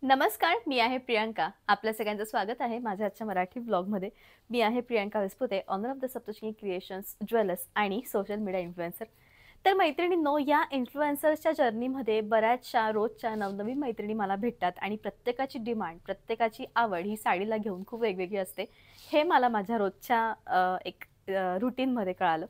नमस्कार, मी आहे प्रियांका. आपल्या सगळ्यांचं स्वागत आहे माझ्या आजच्या मराठी ब्लॉगमध्ये. मी आहे Priyanka Vispute, owner of the Saptashrungi creations, jewellers आणि सोशल मीडिया इन्फ्लुएन्सर. तर मैत्रिणींनो, या इन्फ्लुएन्सर्सच्या जर्नीमध्ये बऱ्याचशा रोजच्या नवनवीन मैत्रिणी मला भेटतात आणि प्रत्येकाची डिमांड, प्रत्येकाची आवड ही साडीला घेऊन खूप वेगवेगळी असते. हे मला माझ्या रोजच्या एक रूटीनमध्ये कळालं.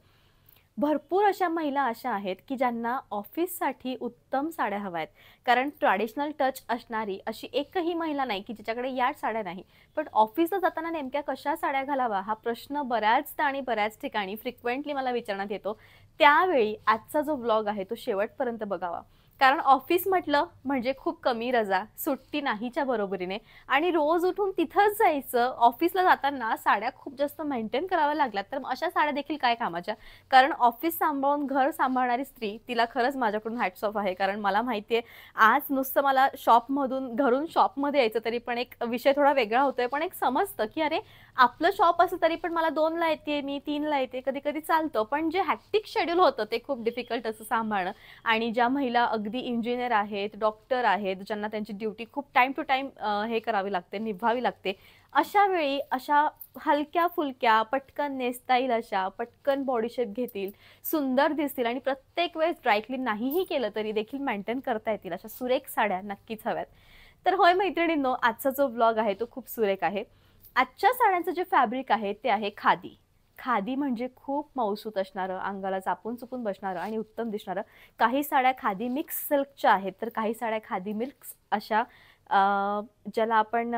भरपूर अशा महिला अशा आहेत की ज्यांना ऑफिससाठी उत्तम साड्या हव्या आहेत. कारण ट्रॅडिशनल टच असणारी अशी एकही महिला नाही की जिच्याकडे या साड्या नाही. पण ऑफिसला जाताना नेमक्या कशा साड्या घालावा हा प्रश्न बऱ्याचदा आणि बऱ्याच ठिकाणी फ्रिक्वेंटली मला विचारण्यात येतो. त्यावेळी आजचा जो व्लॉग आहे तो शेवटपर्यंत बघावा. कारण ऑफिस म्हटलं म्हणजे खूप कमी रजा, सुट्टी नाहीच्या बरोबरीने आणि रोज उठून तिथंच जायचं. ऑफिसला जाताना साड्या खूप जास्त मेंटेन कराव्या लागल्यात, तर अशा साड्या देखील काय कामाच्या. कारण ऑफिस सांभाळून घर सांभाळणारी स्त्री, तिला खरंच माझ्याकडून हॅट्स ऑफ आहे. कारण मला माहिती आहे आज नुसतं मला शॉपमधून घरून शॉपमध्ये यायचं तरी पण एक विषय थोडा वेगळा होतोय. पण एक समजतं की अरे आपलं शॉप असं तरी पण मला 2ला येते, मी 3ला येते, कधी कधी चालतं. पण जे हॅक्टिक शेड्यूल होतं ते खूप डिफिकल्ट असं सांभाळणं. आणि ज्या महिला अगदी इंजिनियर आहेत, डॉक्टर आहेत, ज्यांना त्यांची ड्युटी खूप टाइम टू टाइम हे करावी लागते, निभावी लागते, अशा वेळी अशा हलक्या फुलक्या पटकन नेसता येईल अशा, पटकन बॉडी शेप घेतील, सुंदर दिसतील आणि प्रत्येक वेळेस ड्रायक्लीन नाहीही केलं तरी देखील मेंटेन करता येतील अशा सुरेख साड्या नक्कीच हव्यात. तर होय मैत्रिणींनो, आजचा जो ब्लॉग आहे तो खूप सुरेख आहे. आजच्या साड्यांचं जे फॅब्रिक आहे ते आहे खादी. खादी म्हणजे खूप मऊसूत असणारं, अंगाला चापून चुपून बसणारं आणि उत्तम दिसणारं. काही साड्या खादी मिक्स सिल्कच्या आहेत, तर काही साड्या खादी मिक्स अशा ज्याला आपण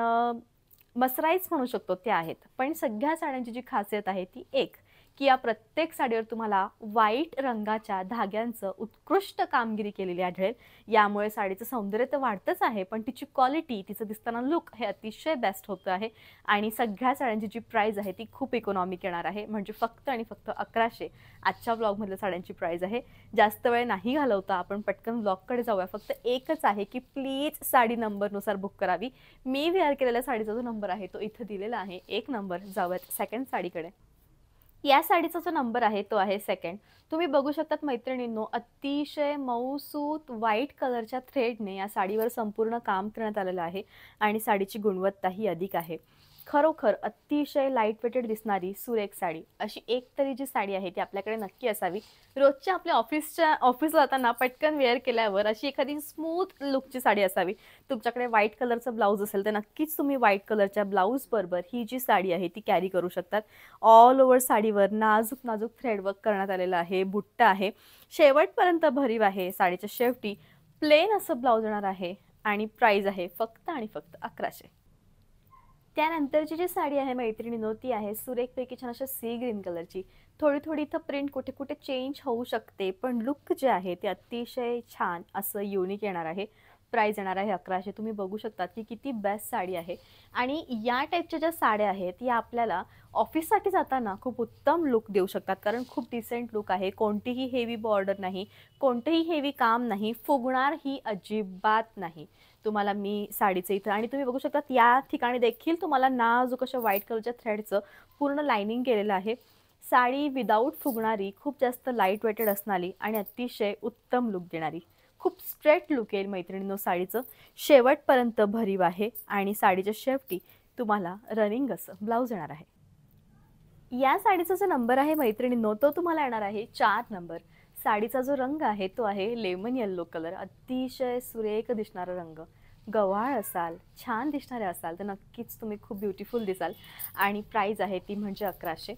मसराईज म्हणू शकतो त्या आहेत. पण सगळ्या साड्यांची जी खासियत आहे ती एक, की या प्रत्येक साडीवर तुम्हाला व्हाईट रंगाच्या धाग्यांचं उत्कृष्ट कामगिरी केलेली आढळेल. यामुळे साडीचं सौंदर्य तर वाढतंच आहे, पण तिची क्वालिटी, तिचं दिसताना लुक हे अतिशय बेस्ट होतं आहे. आणि सगळ्या साड्यांची जी प्राइस आहे ती खूप इकॉनॉमिक येणार आहे. म्हणजे फक्त आणि फक्त 1100 आजच्या ब्लॉगमधल्या साड्यांची प्राइस आहे. जास्त वेळ नाही घालवता, आपण पटकन ब्लॉगकडे जाऊया. फक्त एकच आहे की प्लीज साडी नंबरनुसार बुक करावी. मी वेअर केलेल्या साडीचा जो नंबर आहे तो इथं दिलेला आहे, 1 नंबर. जाऊयात सेकंड साडीकडे. या साडीचा जो नंबर आहे तो आहे सेकंड. तुम्ही बघू शकतात मैत्रिणींनो, अतिशय मऊसूत व्हाईट कलरच्या थ्रेडने या साडीवर संपूर्ण काम करण्यात आलेलं आहे आणि साडीची गुणवत्ताही अधिक आहे. खरोखर अतिशय लाईट वेटेड दिसणारी सुरेख साडी, अशी एक तरी जी साडी आहे ती आपल्याकडे नक्की असावी. रोजच्या आपल्या ऑफिसला जाताना पटकन वेअर केल्यावर अशी एखादी स्मूथ लुकची साडी असावी. तुमच्याकडे व्हाईट कलरचं ब्लाऊज असेल तर नक्कीच तुम्ही व्हाईट कलरच्या ब्लाऊज बरोबर ही जी साडी आहे ती कॅरी करू शकतात. ऑल ओव्हर साडीवर नाजूक नाजूक थ्रेडवर्क करण्यात आलेलं आहे, बुट्टा आहे, शेवटपर्यंत भरीव आहे. साडीच्या शेवटी प्लेन असं ब्लाऊज येणार आहे आणि प्राइस आहे फक्त आणि फक्त 1100. त्यानंतरची जी साडी आहे मैत्रिणींनो, ती आहे सुरेखपैकी छान अशा सी ग्रीन कलरची. थोडी थोडी इथं प्रिंट कुठे कुठे चेंज होऊ शकते, पण लुक जे आहे ते अतिशय छान असं युनिक येणार आहे. प्राइस येणार आहे 1100. तुम्ही बघू शकता की किती बेस्ट साडी आहे. आणि या टाईपच्या ज्या साड्या आहेत या आपल्याला ऑफिससाठी जाताना खूप उत्तम लुक देऊ शकतात. कारण खूप डिसेंट लुक आहे, कोणतीही हेवी बॉर्डर नाही, कोणतेही हेवी काम नाही, फुगणार ही अजिबात नाही. तुम्हाला मी साडीचं इथं आणि तुम्ही बघू शकता या ठिकाणी देखील तुम्हाला नाजूक अशा व्हाईट कलरच्या थ्रेडचं पूर्ण लाइनिंग केलेलं आहे. साडी विदाऊट फुगणारी, खूप जास्त लाईट वेटेड असणारी आणि अतिशय उत्तम लुक देणारी, खूप स्ट्रेट लुक येईल मैत्रिणींनो साडीचं. शेवटपर्यंत भरीव आहे आणि साडीच्या शेवटी तुम्हाला रनिंग असं ब्लाऊज येणार आहे. या साडीचा जो नंबर आहे मैत्रिणींनो, तो तुम्हाला येणार आहे 4 नंबर. साडीचा जो रंग आहे तो आहे लेमन येल्लो कलर. अतिशय सुरेख दिसणारा रंग. गव्हाळ असाल, छान दिसणारे असाल तर नक्कीच तुम्ही खूप ब्युटिफुल दिसाल. आणि प्राइस आहे ती म्हणजे 1100.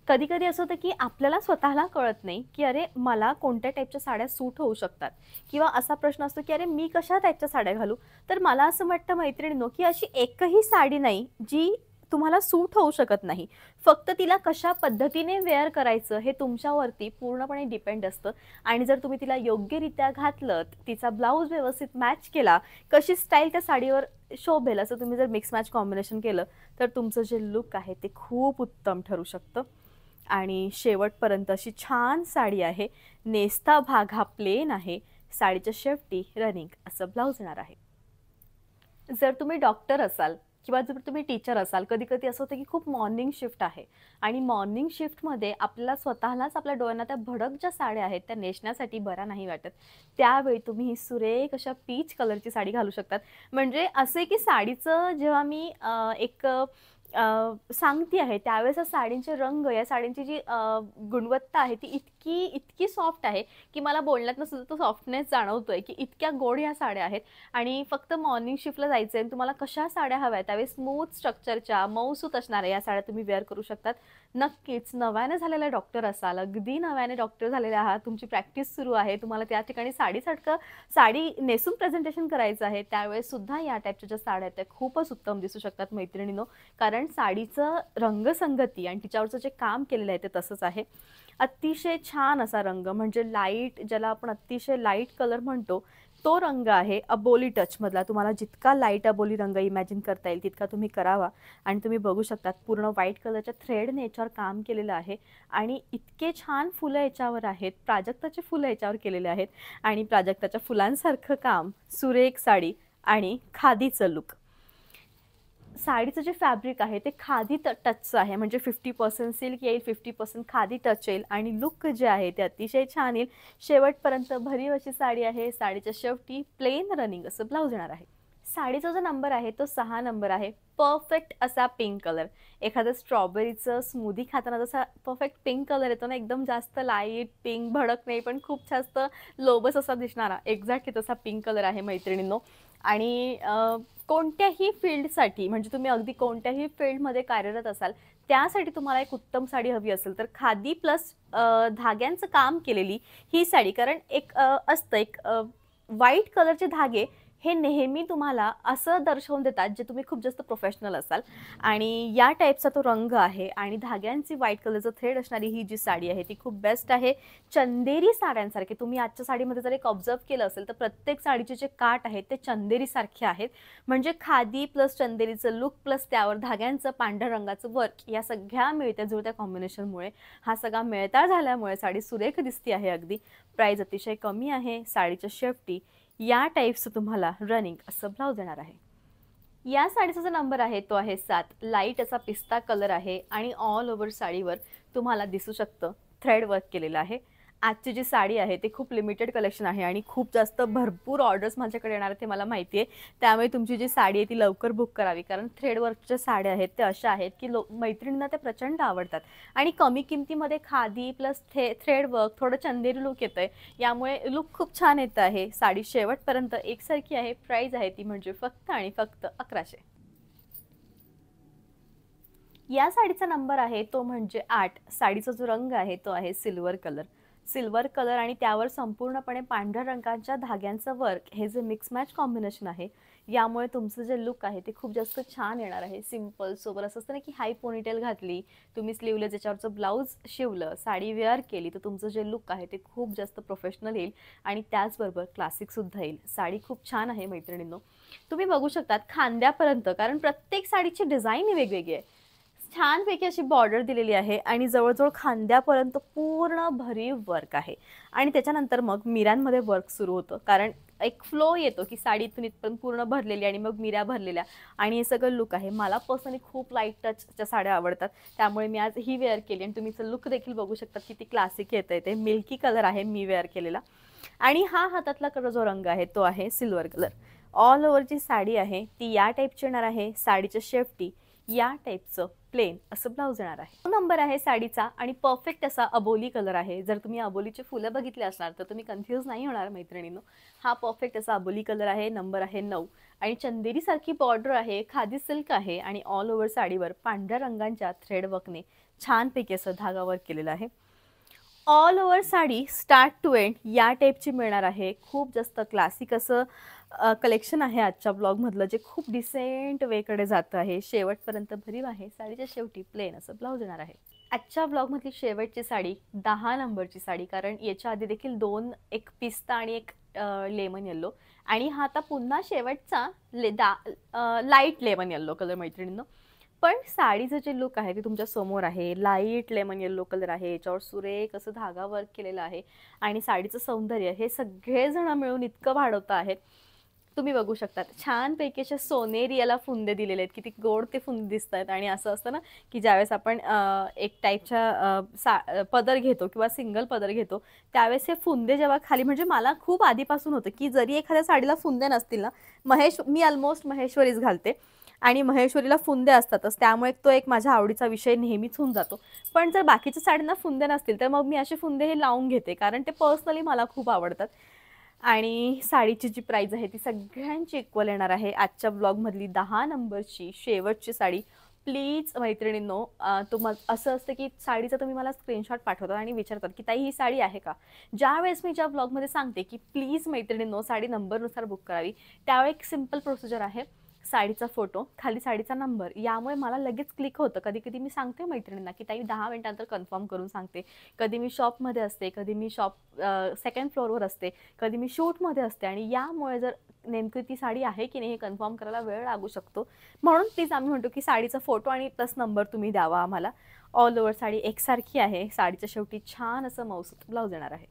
कधी कधी असं होतं की आपल्याला स्वतःला कळत नाही की अरे मला कोणत्या टाईपच्या साड्या सूट होऊ शकतात, किंवा असा प्रश्न असतो की अरे मी कशा टाईपच्या साड्या घालू. तर मला असं वाटतं मैत्रिणींनो की अशी एकही साडी नाही जी तुम्हाला सूट होऊ शकत नाही. फक्त तिला कशा पद्धतीने वेअर करायचं हे तुमच्यावरती पूर्णपणे डिपेंड असतं. आणि जर तुम्ही तिला योग्यरित्या घातलं, तिचा ब्लाऊज व्यवस्थित मॅच केला, कशी स्टाईल त्या साडीवर शोभेल असं तुम्ही जर मिक्स मॅच कॉम्बिनेशन केलं तर तुमचं जे लुक आहे ते खूप उत्तम ठरू शकतं. आणि शेवटपर्यंत अशी छान साडी आहे. नेसता भाग हा प्लेन आहे. साडीच्या शेवटी रनिंग असं ब्लाऊज येणार आहे. जर तुम्ही डॉक्टर असाल किंवा जर तुम्ही टीचर असाल, कधी कधी असं होतं की खूप मॉर्निंग शिफ्ट आहे आणि मॉर्निंग शिफ्टमध्ये आपल्याला स्वतःलाच आपल्या डोळ्यांना त्या भडक ज्या साड्या आहेत त्या नेसण्यासाठी बरा नाही वाटत, त्यावेळी तुम्ही ही सुरेख अशा पीच कलरची साडी घालू शकतात. म्हणजे असे की साडीचं जेव्हा मी एक सांगती आहे त्यावेळेस साडींचे रंग, या साडींची जी गुणवत्ता आहे ती इतकी इतकी सॉफ्ट आहे की मला बोलण्यातनं सुद्धा तो सॉफ्टनेस जाणवतोय की इतक्या गोड ह्या साड्या आहेत. आणि फक्त मॉर्निंग शिफ्टला जायचं आहे, तुम्हाला कशा साड्या हव्या त्यावेळी स्मूथ स्ट्रक्चरच्या मऊसूत असणाऱ्या या साड्या तुम्ही वेअर करू शकतात. नक्कीच नव्याने झालेला डॉक्टर असाल, अगदी नव्याने डॉक्टर झालेले आहात, तुमची प्रॅक्टिस सुरू आहे, तुम्हाला त्या ठिकाणी साडी नेसून प्रेझेंटेशन करायचं आहे, त्यावेळेस सुद्धा या टाईपच्या ज्या साड्या आहेत त्या खूपच उत्तम दिसू शकतात मैत्रिणींनो. कारण साडीचं रंगसंगती आणि तिच्यावरचं जे काम केलेलं आहे ते तसंच आहे. अतिशय छान असा रंग, म्हणजे लाईट, ज्याला आपण अतिशय लाईट कलर म्हणतो तो रंग आहे. अबोली टच मधला, तुम्हाला जितका लाईट अबोली रंग इमॅजिन करता येईल तितका तुम्ही करावा. आणि तुम्ही बघू शकतात पूर्ण व्हाईट कलरच्या थ्रेडने याच्यावर काम केलेलं आहे आणि इतके छान फुलं याच्यावर आहेत, प्राजक्ताचे फुलं याच्यावर केलेले आहेत आणि प्राजक्ताच्या फुलांसारखं काम, सुरेख साडी आणि खादीचं लुक. साडीचं जे फॅब्रिक आहे ते खादी टचचं आहे, म्हणजे 50% सिल्क येईल, 50% खादी टच येईल आणि लुक जे आहे ते अतिशय छान येईल. शेवटपर्यंत भरीव अशी साडी आहे. साडीच्या शेवटी प्लेन रनिंग असं ब्लाऊज येणार आहे. साडीचा जो नंबर आहे तो 6 नंबर आहे. परफेक्ट असा पिंक कलर, एखादं स्ट्रॉबेरीचं स्मूदी खाताना जसा परफेक्ट पिंक कलर येतो ना, एकदम जास्त लाईट पिंक, भडक नाही पण खूप जास्त लोबस असा दिसणारा, एक्झॅक्टली तसा पिंक कलर आहे मैत्रिणींनो. आणि कोणत्याही फील्डसाठी, म्हणजे तुम्ही अगदी कोणत्याही फील्डमध्ये कार्यरत असाल त्यासाठी तुम्हाला एक उत्तम साडी हवी असेल तर खादी प्लस धाग्यांचं काम केलेली ही साडी, कारण एक असतं एक व्हाईट कलरचे धागे हे नेहमी तुम्हाला असं दर्शवून देतात जे तुम्ही खूप जास्त प्रोफेशनल असाल, आणि या टाईपचा तो रंग आहे आणि धाग्यांची व्हाईट कलरचं थ्रेड असणारी ही जी साडी आहे ती खूप बेस्ट आहे. चंदेरी साड्यांसारखे तुम्ही आजच्या साडीमध्ये जर एक ऑब्झर्व केलं असेल तर प्रत्येक साडीचे जे काठ आहेत ते चंदेरीसारखे आहेत. म्हणजे खादी प्लस चंदेरीचं लुक प्लस त्यावर धाग्यांचं पांढऱ्या रंगाचं वर्क, या सगळ्या मिळत्या जुळत्या कॉम्बिनेशनमुळे, हा सगळा मेळता झाल्यामुळे साडी सुरेख दिसती आहे अगदी. प्राईस अतिशय कमी आहे. साडीच्या शेवटी या टाईप्सचं तुम्हाला रनिंग असं ब्लाऊज येणार आहे. या साडीचा जो नंबर आहे तो आहे 7. लाईट असा पिस्ता कलर आहे आणि ऑल ओव्हर साडीवर तुम्हाला दिसू शकतं थ्रेड वर्क केलेलं आहे. आजची जी साडी आहे ते खूप लिमिटेड कलेक्शन आहे आणि खूप जास्त भरपूर ऑर्डर्स माझ्याकडे येणार आहेत ते मला माहिती आहे. त्यामुळे तुमची जी साडी आहे ती लवकर बुक करावी, कारण थ्रेड वर्कच्या साड्या आहेत त्या अशा आहेत की मैत्रिणींना ते प्रचंड आवडतात आणि कमी किमतीमध्ये खादी प्लस थ्रेड वर्क, थोडं चंदेरी लुक येतं आहे, यामुळे लुक खूप छान येतं आहे. साडी शेवटपर्यंत एकसारखी आहे. प्राईस आहे ती म्हणजे फक्त आणि फक्त 1100. या साडीचा नंबर आहे तो म्हणजे 8. साडीचा जो रंग आहे तो आहे सिल्वर कलर. सिल्वर कलर आणि त्यावर संपूर्णपणे पांढऱ्या रंगाच्या धाग्यांचं वर्क, हे जे मिक्स मॅच कॉम्बिनेशन आहे यामुळे तुमचं जे लुक आहे ते खूप जास्त छान येणार आहे. सिम्पल सोबर असं असतं ना की हाय पोनीटेल घातली, तुम्ही स्लीवलेस याच्यावरचं ब्लाऊज शिवलं, साडी वेअर केली तर तुमचं जे लुक आहे ते खूप जास्त प्रोफेशनल येईल आणि त्याचबरोबर क्लासिकसुद्धा येईल. साडी खूप छान आहे मैत्रिणींनो. तुम्ही बघू शकतात खांद्यापर्यंत, कारण प्रत्येक साडीची डिझाईन वेगवेगळी आहे. छानपैकी अशी बॉर्डर दिलेली आहे आणि जवळजवळ खांद्यापर्यंत पूर्ण भरीव वर्क आहे आणि त्याच्यानंतर मग मिऱ्यांमध्ये वर्क सुरू होतं, कारण एक फ्लो येतो की साडी इथून इथपर्यंत पूर्ण भरलेली आणि मग मिऱ्या भरलेल्या आणि हे सगळं लुक आहे. मला पर्सनली खूप लाईट टचच्या साड्या आवडतात, त्यामुळे मी आज ही वेअर केली आणि तुम्ही लुक देखील बघू शकता किती क्लासिक येतं आहे. ते मिल्की कलर आहे मी वेअर केलेला आणि हा हातातला कलर जो रंग आहे तो आहे सिल्वर कलर. ऑल ओव्हरची साडी आहे ती या टाईपची येणार आहे. साडीच्या शेवटी या टाईपचं प्लेन असं ब्लाऊज येणार आहे. तो नंबर आहे साडीचा आणि परफेक्ट असा अबोली कलर आहे. जर तुम्ही अबोलीचे फुलं बघितले असणार तर तुम्ही कन्फ्यूज नाही होणार मैत्रिणींनो. हा परफेक्ट असा अबोली कलर आहे. नंबर आहे 9 आणि चंदेरीसारखी बॉर्डर आहे, खादी सिल्क आहे आणि ऑल ओव्हर साडीवर पांढऱ्या रंगांच्या थ्रेड वर्कने छानपैकी असं धागा वर्क केलेला आहे. All over sari start to end या टाईपची मिळणार आहे. खूप जास्त क्लासिक असं कलेक्शन आहे आजच्या ब्लॉगमधलं, जे खूप डिसेंट वेकडे जातं आहे. शेवटपर्यंत भरीव आहे. साडीच्या शेवटी प्लेन असं ब्लाऊज येणार आहे. आजच्या ब्लॉगमधली शेवटची साडी 10 नंबरची साडी, कारण याच्या आधी देखील 2, एक पिस्ता आणि एक लेमन येल्लो, आणि हा आता पुन्हा शेवटचा लाईट लेमन येल्लो कलर मैत्रिणींनो. पण साडीचं जे लुक आहे ते तुमच्या समोर आहे. लाईट लेमन येल्लो कलर आहे, याच्यावर सुरेख असं धागा वर्क केलेला आहे आणि साडीचं सौंदर्य हे सगळेजण मिळून इतकं वाढवतं आहेत. तुम्ही बघू शकतात छानपैकी असे सोनेरी याला फुंदे दिलेले आहेत. किती गोड ते फुंदे दिसत आहेत. आणि असं असतं ना की ज्यावेळेस आपण एक टाईपच्या पदर घेतो किंवा सिंगल पदर घेतो, त्यावेळेस हे फुंदे जेव्हा खाली, म्हणजे मला खूप आधीपासून होतं की जरी एखाद्या साडीला फुंदे नसतील ना, मी ऑलमोस्ट महेश्वरीच घालते आणि महेश्वरीला फुंदे असतातच, त्यामुळे तो एक माझ्या आवडीचा विषय नेहमीच होऊन जातो. पण जर बाकीच्या साड्यांना फुंदे नसतील तर मग मी असे फुंदे हे लावून घेते, कारण ते पर्सनली मला खूप आवडतात. आणि साडीची जी प्राइस आहे ती सगळ्यांची इक्वल येणार आहे. आजच्या ब्लॉगमधली 10 नंबरची शेवटची साडी. प्लीज मैत्रिणींनो, तुम्हाला असं असतं की साडीचा तुम्ही मला स्क्रीनशॉट पाठवतात आणि विचारतात की ताई ही साडी आहे का? ज्यावेळेस मी ज्या ब्लॉगमध्ये सांगते की प्लीज मैत्रिणींनो साडी नंबरनुसार बुक करावी, त्यावेळी एक सिंपल प्रोसिजर आहे. साडीचा फोटो, खाली साडीचा नंबर, यामुळे मला लगेच क्लिक होतं. कधी कधी मी सांगते मैत्रिणींना की ताई 10 मिनिटांतर कन्फर्म करून सांगते. कधी मी शॉपमध्ये असते, कधी मी सेकंड फ्लोअरवर असते, कधी मी शूटमध्ये असते, आणि यामुळे जर नेमकी ती साडी आहे की नाही हे कन्फर्म करायला वेळ लागू शकतो. म्हणून प्लीज आम्ही म्हणतो की साडीचा फोटो आणि प्लस नंबर तुम्ही द्यावा आम्हाला. ऑल ओव्हर साडी एकसारखी आहे. साडीच्या शेवटी छान असं मौसूद ब्लाऊज येणार आहे.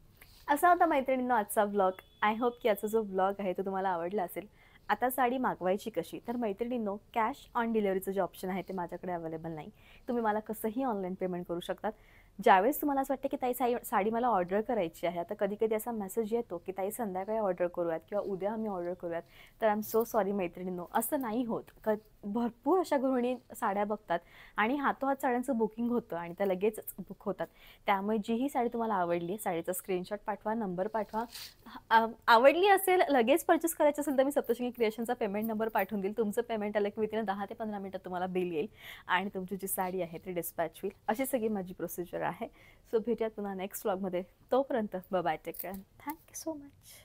असा होता मैत्रिणींनो आजचा ब्लॉग. आय होप की आजचा जो ब्लॉग आहे तो तुम्हाला आवडला असेल. आता साडी मागवायची कशी? तर मैत्रिणींनो, कॅश ऑन डिलिव्हरीचं जे ऑप्शन आहे ते माझ्याकडे अवेलेबल नाही. तुम्ही मला कसंही ऑनलाईन पेमेंट करू शकतात. ज्यावेळेस तुम्हाला असं वाटतं की ताई साडी मला ऑर्डर करायची आहे, आता कधी कधी असा मेसेज येतो की ताई संध्याकाळी ऑर्डर करूयात किंवा उद्या आम्ही ऑर्डर करूयात, तर आय एम सो सॉरी मैत्रिणींनो, असं नाही होत. भरपूर अशा गृहिणी साड्या बघतात आणि हातोहात साड्यांचं बुकिंग होतं आणि त्या लगेचच बुक होतात. त्यामुळे जी ही साडी तुम्हाला आवडली, साडीचा स्क्रीनशॉट पाठवा, नंबर पाठवा. आवडली असेल, लगेच परचेस करायचं असेल तर मी सप्तशृंगी क्रिएशनचा पेमेंट नंबर पाठवून देईल. तुमचं पेमेंट आलं की विथिन 10 ते 15 मिनिटात तुम्हाला बिल येईल आणि तुमची जी साडी आहे ती डिस्पॅच होईल. अशी सगळी माझी प्रोसिजर आहे. सो भेटूयात पुन्हा नेक्स्ट व्लॉगमध्ये. तोपर्यंत bye, take care, thank you so much.